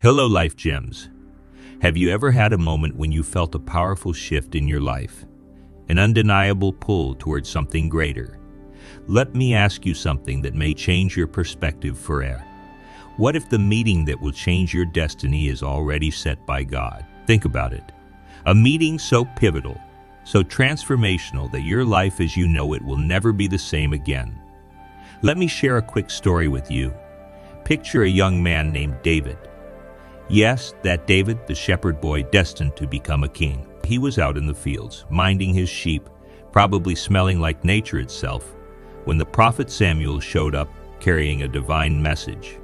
Hello, Life Gems. Have you ever had a moment when you felt a powerful shift in your life? An undeniable pull towards something greater? Let me ask you something that may change your perspective forever. What if the meeting that will change your destiny is already set by God? Think about it. A meeting so pivotal, so transformational that your life as you know it will never be the same again. Let me share a quick story with you. Picture a young man named David. Yes, that David, the shepherd boy destined to become a king. He was out in the fields, minding his sheep, probably smelling like nature itself, when the prophet Samuel showed up carrying a divine message.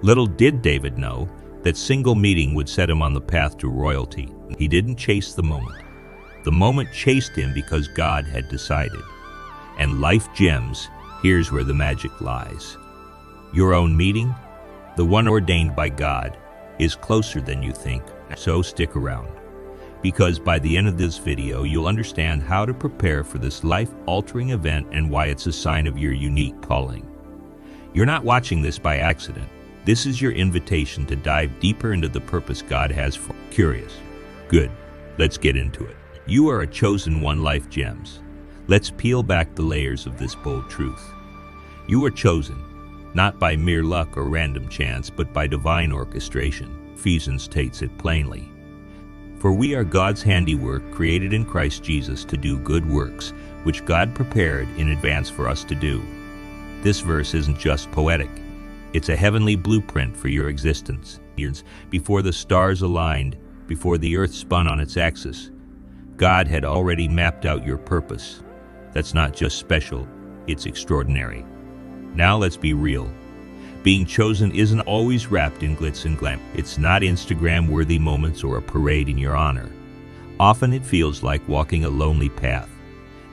Little did David know that single meeting would set him on the path to royalty. He didn't chase the moment. The moment chased him because God had decided. And Life Gems, here's where the magic lies. Your own meeting, the one ordained by God, is closer than you think, so stick around. Because by the end of this video, you'll understand how to prepare for this life-altering event and why it's a sign of your unique calling. You're not watching this by accident. This is your invitation to dive deeper into the purpose God has for you. Curious? Good. Let's get into it. You are a chosen one, Life Gems. Let's peel back the layers of this bold truth. You are chosen, not by mere luck or random chance, but by divine orchestration. Ephesians states it plainly. For we are God's handiwork, created in Christ Jesus to do good works, which God prepared in advance for us to do. This verse isn't just poetic. It's a heavenly blueprint for your existence. Before the stars aligned, before the earth spun on its axis, God had already mapped out your purpose. That's not just special, it's extraordinary. Now let's be real. Being chosen isn't always wrapped in glitz and glam. It's not Instagram-worthy moments or a parade in your honor. Often it feels like walking a lonely path,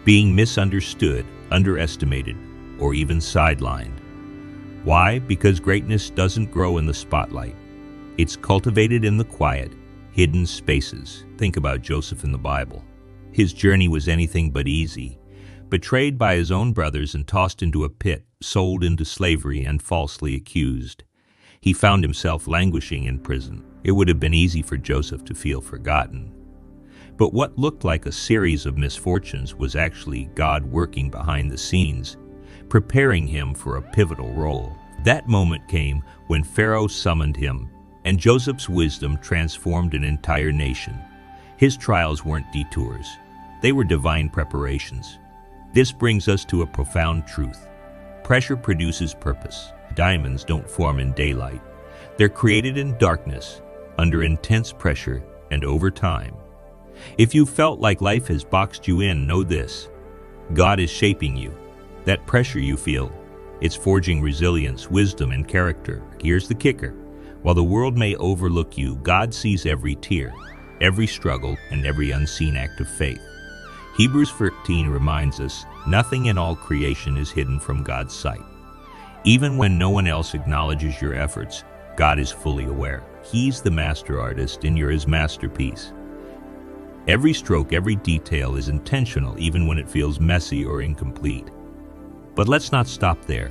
being misunderstood, underestimated, or even sidelined. Why? Because greatness doesn't grow in the spotlight. It's cultivated in the quiet, hidden spaces. Think about Joseph in the Bible. His journey was anything but easy. Betrayed by his own brothers and tossed into a pit, sold into slavery and falsely accused. He found himself languishing in prison. It would have been easy for Joseph to feel forgotten. But what looked like a series of misfortunes was actually God working behind the scenes, preparing him for a pivotal role. That moment came when Pharaoh summoned him, and Joseph's wisdom transformed an entire nation. His trials weren't detours. They were divine preparations. This brings us to a profound truth. Pressure produces purpose. Diamonds don't form in daylight. They're created in darkness, under intense pressure, and over time. If you felt like life has boxed you in, know this. God is shaping you. That pressure you feel, it's forging resilience, wisdom, and character. Here's the kicker. While the world may overlook you, God sees every tear, every struggle, and every unseen act of faith. Hebrews 13 reminds us, nothing in all creation is hidden from God's sight. Even when no one else acknowledges your efforts, God is fully aware. He's the master artist and you're his masterpiece. Every stroke, every detail is intentional, even when it feels messy or incomplete. But let's not stop there.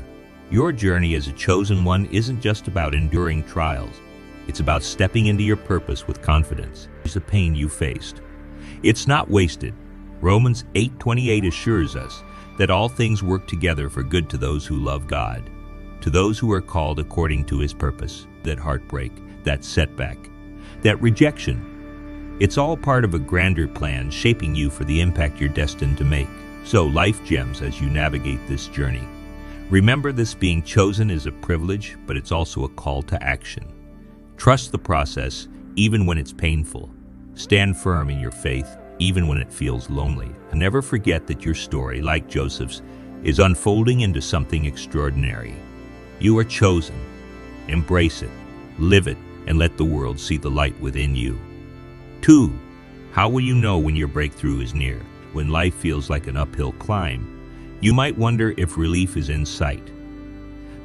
Your journey as a chosen one isn't just about enduring trials. It's about stepping into your purpose with confidence. It's the pain you faced. It's not wasted. Romans 8:28 assures us that all things work together for good to those who love God, to those who are called according to his purpose. That heartbreak, that setback, that rejection, it's all part of a grander plan shaping you for the impact you're destined to make. So, Life Gems, as you navigate this journey, remember this: being chosen is a privilege, but it's also a call to action. Trust the process, even when it's painful. Stand firm in your faith, even when it feels lonely. And never forget that your story, like Joseph's, is unfolding into something extraordinary. You are chosen. Embrace it, live it, and let the world see the light within you. 2. How will you know when your breakthrough is near? When life feels like an uphill climb, you might wonder if relief is in sight.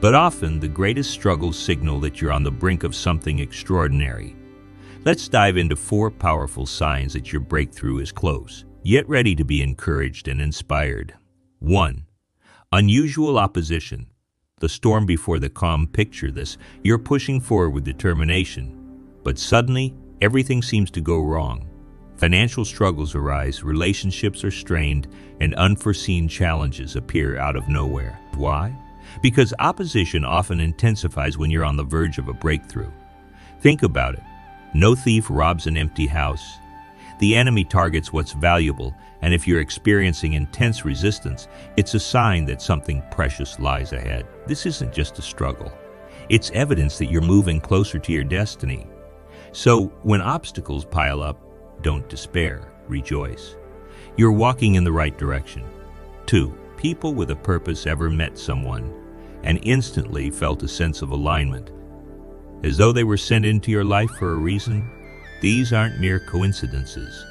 But often, the greatest struggles signal that you're on the brink of something extraordinary. Let's dive into 4 powerful signs that your breakthrough is close, yet ready to be encouraged and inspired. 1. Unusual opposition. The storm before the calm. Picture this. You're pushing forward with determination, But suddenly, everything seems to go wrong. Financial struggles arise, relationships are strained, and unforeseen challenges appear out of nowhere. Why? Because opposition often intensifies when you're on the verge of a breakthrough. Think about it. No thief robs an empty house. The enemy targets what's valuable, and if you're experiencing intense resistance, it's a sign that something precious lies ahead. This isn't just a struggle. It's evidence that you're moving closer to your destiny. So, when obstacles pile up, don't despair, rejoice. You're walking in the right direction. 2. People with a purpose ever met someone and instantly felt a sense of alignment, as though they were sent into your life for a reason. These aren't mere coincidences.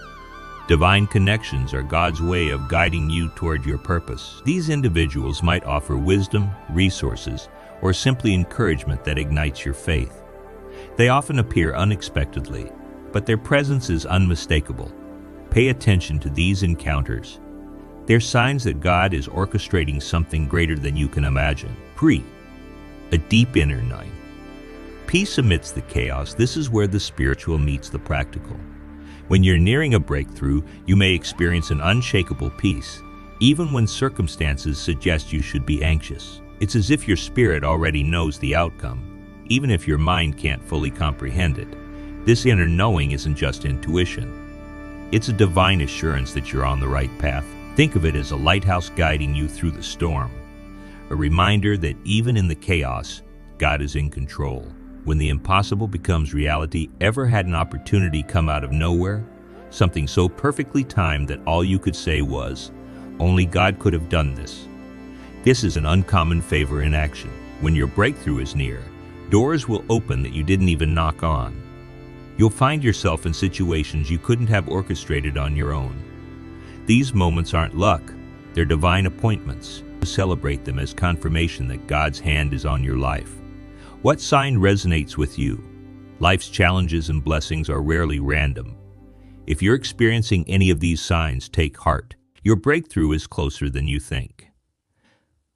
Divine connections are God's way of guiding you toward your purpose. These individuals might offer wisdom, resources, or simply encouragement that ignites your faith. They often appear unexpectedly, but their presence is unmistakable. Pay attention to these encounters. They're signs that God is orchestrating something greater than you can imagine. 3. A deep inner night. Peace amidst the chaos. This is where the spiritual meets the practical. When you're nearing a breakthrough, you may experience an unshakable peace, even when circumstances suggest you should be anxious. It's as if your spirit already knows the outcome, even if your mind can't fully comprehend it. This inner knowing isn't just intuition. It's a divine assurance that you're on the right path. Think of it as a lighthouse guiding you through the storm, a reminder that even in the chaos, God is in control. When the impossible becomes reality, ever had an opportunity come out of nowhere? Something so perfectly timed that all you could say was, "Only God could have done this." This is an uncommon favor in action. When your breakthrough is near, doors will open that you didn't even knock on. You'll find yourself in situations you couldn't have orchestrated on your own. These moments aren't luck, they're divine appointments. Celebrate them as confirmation that God's hand is on your life. What sign resonates with you? Life's challenges and blessings are rarely random. If you're experiencing any of these signs, take heart. Your breakthrough is closer than you think.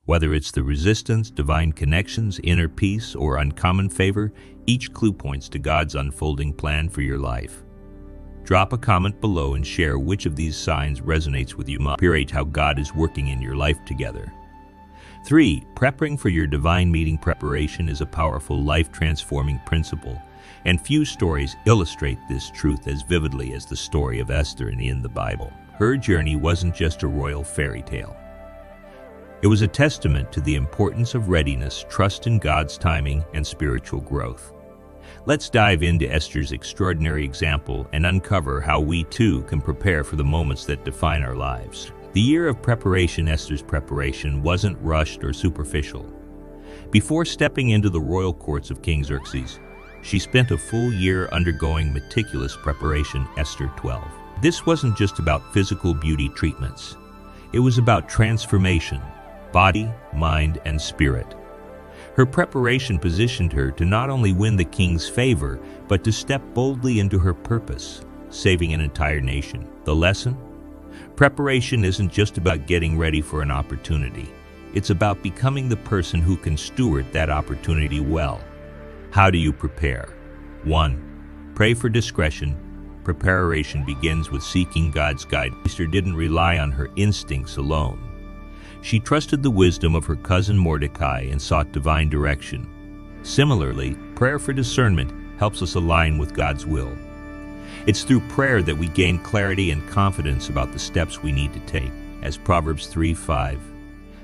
Whether it's the resistance, divine connections, inner peace, or uncommon favor, each clue points to God's unfolding plan for your life. Drop a comment below and share which of these signs resonates with you. Appreciate how God is working in your life together. 3. Preparing for your divine meeting. Preparation is a powerful, life-transforming principle, and few stories illustrate this truth as vividly as the story of Esther in the Bible. Her journey wasn't just a royal fairy tale. It was a testament to the importance of readiness, trust in God's timing, and spiritual growth. Let's dive into Esther's extraordinary example and uncover how we too can prepare for the moments that define our lives. The year of preparation. Esther's preparation wasn't rushed or superficial. Before stepping into the royal courts of King Xerxes, she spent a full year undergoing meticulous preparation. Esther 12. This wasn't just about physical beauty treatments. It was about transformation, body, mind, and spirit. Her preparation positioned her to not only win the king's favor, but to step boldly into her purpose, saving an entire nation. The lesson? Preparation isn't just about getting ready for an opportunity. It's about becoming the person who can steward that opportunity well. How do you prepare? 1. Pray for discretion. Preparation begins with seeking God's guidance. Esther didn't rely on her instincts alone. She trusted the wisdom of her cousin Mordecai and sought divine direction. Similarly, prayer for discernment helps us align with God's will. It's through prayer that we gain clarity and confidence about the steps we need to take, as Proverbs 3:5.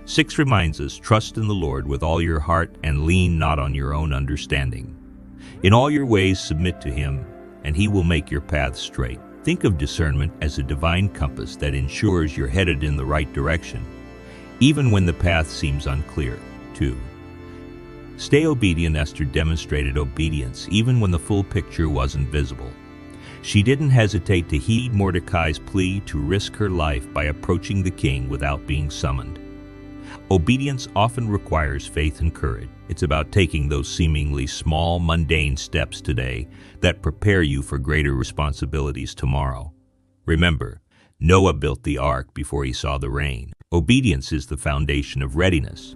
6 reminds us, trust in the Lord with all your heart and lean not on your own understanding. In all your ways submit to Him, and He will make your paths straight. Think of discernment as a divine compass that ensures you're headed in the right direction, even when the path seems unclear. 2. Stay obedient. Esther demonstrated obedience even when the full picture wasn't visible. She didn't hesitate to heed Mordecai's plea to risk her life by approaching the king without being summoned. Obedience often requires faith and courage. It's about taking those seemingly small, mundane steps today that prepare you for greater responsibilities tomorrow. Remember, Noah built the ark before he saw the rain. Obedience is the foundation of readiness.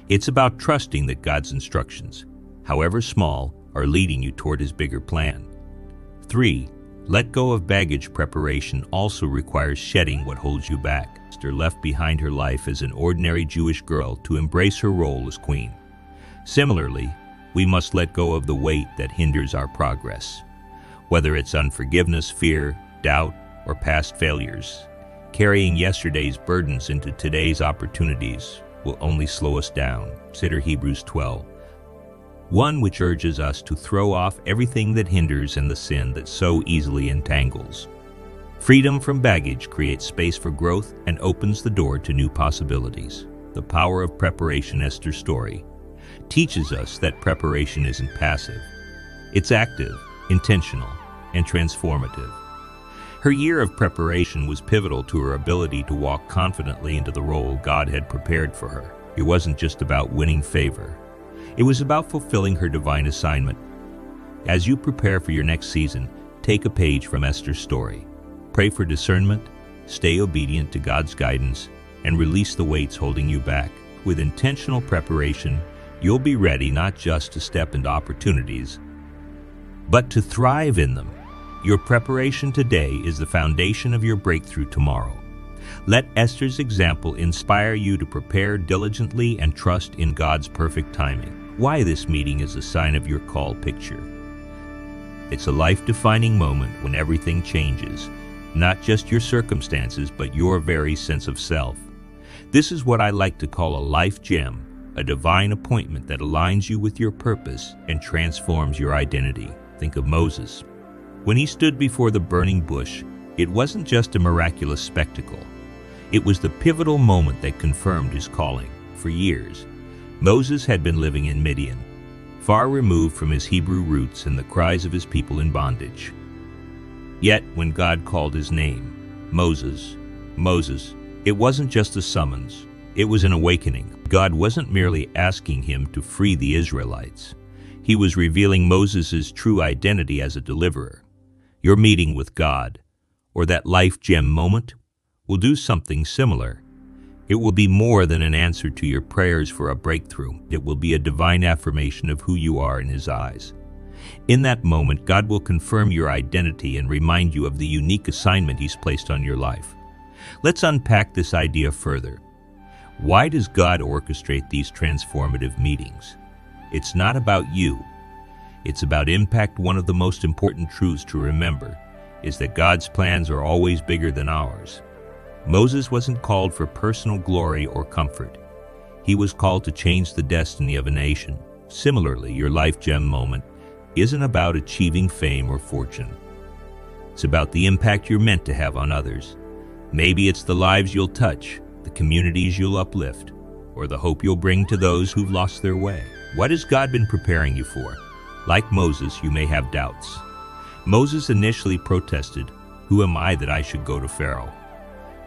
It's about trusting that God's instructions, however small, are leading you toward His bigger plan. 3. Let go of baggage. Preparation also requires shedding what holds you back. Esther left behind her life as an ordinary Jewish girl to embrace her role as queen. Similarly, we must let go of the weight that hinders our progress. Whether it's unforgiveness, fear, doubt, or past failures, carrying yesterday's burdens into today's opportunities will only slow us down. Consider Hebrews 12, 1, which urges us to throw off everything that hinders and the sin that so easily entangles. Freedom from baggage creates space for growth and opens the door to new possibilities. The power of preparation. Esther's story teaches us that preparation isn't passive. It's active, intentional, and transformative. Her year of preparation was pivotal to her ability to walk confidently into the role God had prepared for her. It wasn't just about winning favor. It was about fulfilling her divine assignment. As you prepare for your next season, take a page from Esther's story. Pray for discernment, stay obedient to God's guidance, and release the weights holding you back. With intentional preparation, you'll be ready not just to step into opportunities, but to thrive in them. Your preparation today is the foundation of your breakthrough tomorrow. Let Esther's example inspire you to prepare diligently and trust in God's perfect timing. Why this meeting is a sign of your call. Picture. It's a life-defining moment when everything changes, not just your circumstances, but your very sense of self. This is what I like to call a life gem, a divine appointment that aligns you with your purpose and transforms your identity. Think of Moses. When he stood before the burning bush, it wasn't just a miraculous spectacle. It was the pivotal moment that confirmed his calling. For years, Moses had been living in Midian, far removed from his Hebrew roots and the cries of his people in bondage. Yet, when God called his name, Moses, Moses, it wasn't just a summons, it was an awakening. God wasn't merely asking him to free the Israelites. He was revealing Moses' true identity as a deliverer. Your meeting with God, or that life gem moment, will do something similar. It will be more than an answer to your prayers for a breakthrough. It will be a divine affirmation of who you are in His eyes. In that moment, God will confirm your identity and remind you of the unique assignment He's placed on your life. Let's unpack this idea further. Why does God orchestrate these transformative meetings? It's not about you. It's about impact. One of the most important truths to remember is that God's plans are always bigger than ours. Moses wasn't called for personal glory or comfort. He was called to change the destiny of a nation. Similarly, your life gem moment isn't about achieving fame or fortune. It's about the impact you're meant to have on others. Maybe it's the lives you'll touch, the communities you'll uplift, or the hope you'll bring to those who've lost their way. What has God been preparing you for? Like Moses, you may have doubts. Moses initially protested, "Who am I that I should go to Pharaoh?"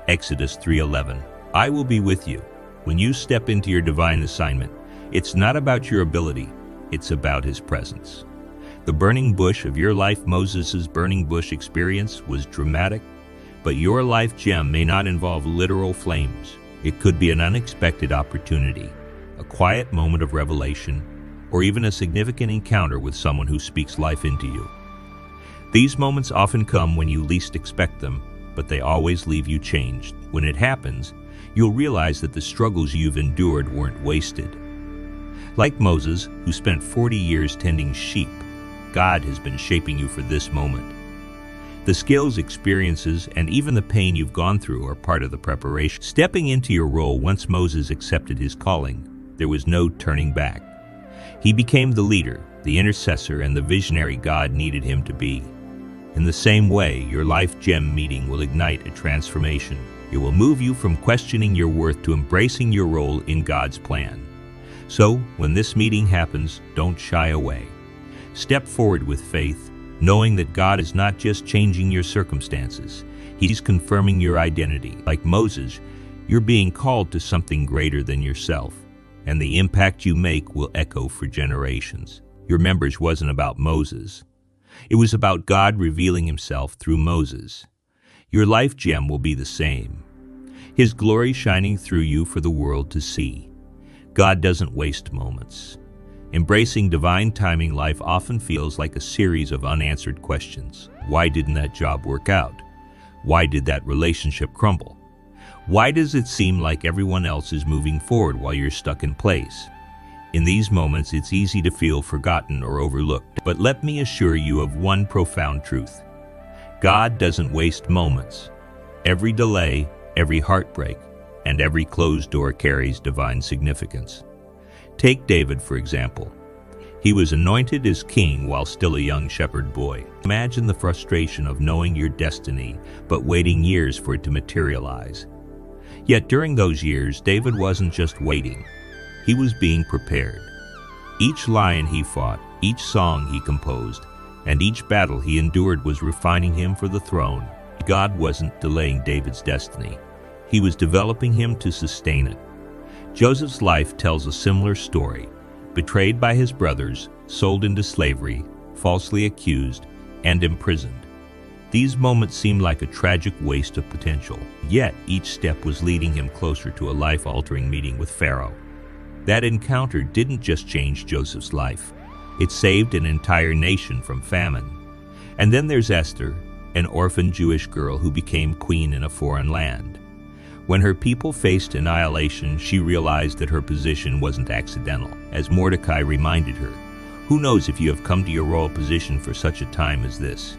Exodus 3:11. I will be with you. When you step into your divine assignment, it's not about your ability, it's about His presence. The burning bush of your life. Moses' burning bush experience was dramatic, but your life gem may not involve literal flames. It could be an unexpected opportunity, a quiet moment of revelation, or even a significant encounter with someone who speaks life into you. These moments often come when you least expect them, but they always leave you changed. When it happens, you'll realize that the struggles you've endured weren't wasted. Like Moses, who spent 40 years tending sheep, God has been shaping you for this moment. The skills, experiences, and even the pain you've gone through are part of the preparation. Stepping into your role. Once Moses accepted his calling, there was no turning back. He became the leader, the intercessor, and the visionary God needed him to be. In the same way, your life gem meeting will ignite a transformation. It will move you from questioning your worth to embracing your role in God's plan. So, when this meeting happens, don't shy away. Step forward with faith, knowing that God is not just changing your circumstances, He's confirming your identity. Like Moses, you're being called to something greater than yourself, and the impact you make will echo for generations. Your members wasn't about Moses. It was about God revealing Himself through Moses. Your life gem will be the same. His glory shining through you for the world to see. God doesn't waste moments. Embracing divine timing, life often feels like a series of unanswered questions. Why didn't that job work out? Why did that relationship crumble? Why does it seem like everyone else is moving forward while you're stuck in place? In these moments, it's easy to feel forgotten or overlooked. But let me assure you of one profound truth. God doesn't waste moments. Every delay, every heartbreak, and every closed door carries divine significance. Take David, for example. He was anointed as king while still a young shepherd boy. Imagine the frustration of knowing your destiny, but waiting years for it to materialize. Yet during those years, David wasn't just waiting. He was being prepared. Each lion he fought, each song he composed, and each battle he endured was refining him for the throne. God wasn't delaying David's destiny. He was developing him to sustain it. Joseph's life tells a similar story. Betrayed by his brothers, sold into slavery, falsely accused, and imprisoned. These moments seem like a tragic waste of potential. Yet each step was leading him closer to a life-altering meeting with Pharaoh. That encounter didn't just change Joseph's life. It saved an entire nation from famine. And then there's Esther, an orphan Jewish girl who became queen in a foreign land. When her people faced annihilation, she realized that her position wasn't accidental. As Mordecai reminded her, "Who knows if you have come to your royal position for such a time as this?"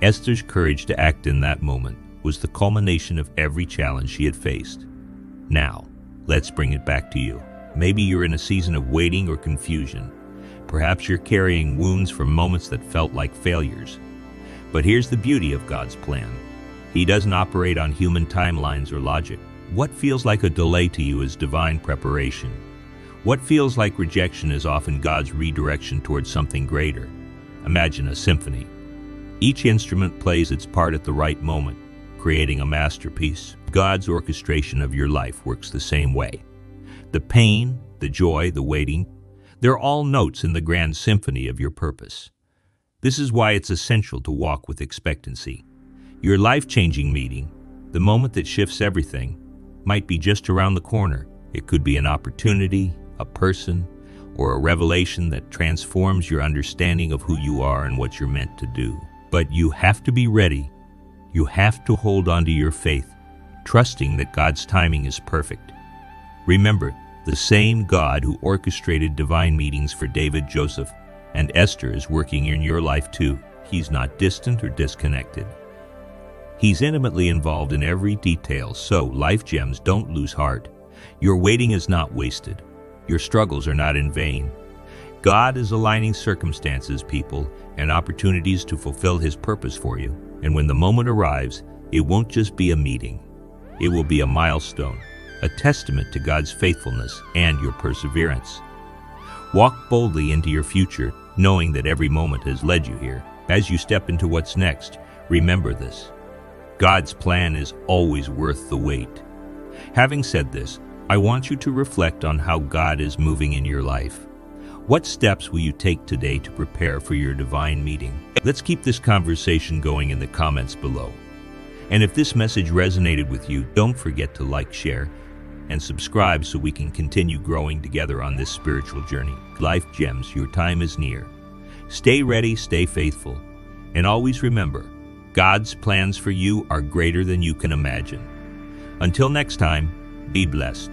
Esther's courage to act in that moment was the culmination of every challenge she had faced. Now, let's bring it back to you. Maybe you're in a season of waiting or confusion. Perhaps you're carrying wounds from moments that felt like failures. But here's the beauty of God's plan. He doesn't operate on human timelines or logic. What feels like a delay to you is divine preparation. What feels like rejection is often God's redirection towards something greater. Imagine a symphony. Each instrument plays its part at the right moment, creating a masterpiece. God's orchestration of your life works the same way. The pain, the joy, the waiting, they're all notes in the grand symphony of your purpose. This is why it's essential to walk with expectancy. Your life-changing meeting, the moment that shifts everything, might be just around the corner. It could be an opportunity, a person, or a revelation that transforms your understanding of who you are and what you're meant to do. But you have to be ready. You have to hold on to your faith, trusting that God's timing is perfect. Remember, the same God who orchestrated divine meetings for David, Joseph, and Esther is working in your life too. He's not distant or disconnected. He's intimately involved in every detail, so Life Gems, don't lose heart. Your waiting is not wasted. Your struggles are not in vain. God is aligning circumstances, people, and opportunities to fulfill His purpose for you. And when the moment arrives, it won't just be a meeting. It will be a milestone, a testament to God's faithfulness and your perseverance. Walk boldly into your future, knowing that every moment has led you here. As you step into what's next, remember this. God's plan is always worth the wait. Having said this, I want you to reflect on how God is moving in your life. What steps will you take today to prepare for your divine meeting? Let's keep this conversation going in the comments below. And if this message resonated with you, don't forget to like, share, and subscribe so we can continue growing together on this spiritual journey. Life Gems, your time is near. Stay ready, stay faithful, and always remember, God's plans for you are greater than you can imagine. Until next time, be blessed.